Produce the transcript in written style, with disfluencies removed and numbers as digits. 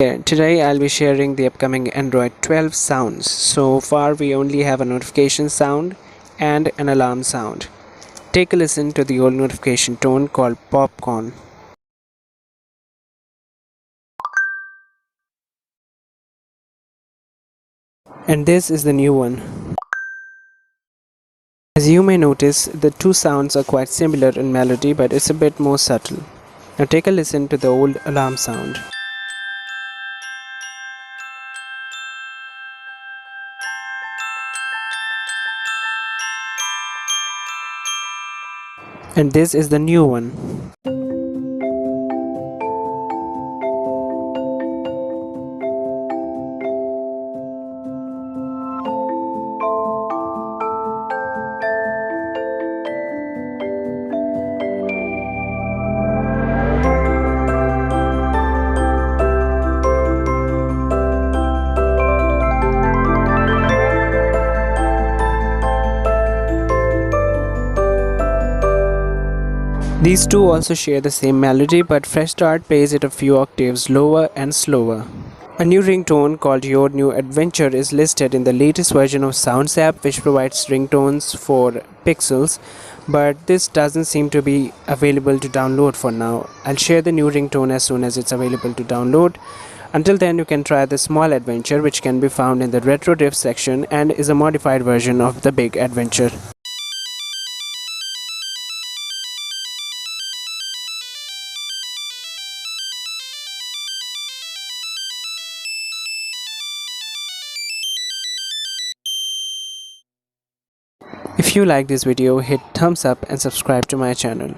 Today I'll be sharing the upcoming Android 12 sounds. So far we only have a notification sound and an alarm sound. Take a listen to the old notification tone called popcorn. And this is the new one. As you may notice, the two sounds are quite similar in melody, but it's a bit more subtle. Now take a listen to the old alarm sound. And this is the new one. These two also share the same melody, but Fresh Start plays it a few octaves lower and slower. A new ringtone called Your New Adventure is listed in the latest version of Sounds app, which provides ringtones for Pixels, but this doesn't seem to be available to download for now. I'll share the new ringtone as soon as it's available to download. Until then, you can try the small adventure, which can be found in the Retro Drift section and is a modified version of the big adventure. If you like this video, hit thumbs up and subscribe to my channel.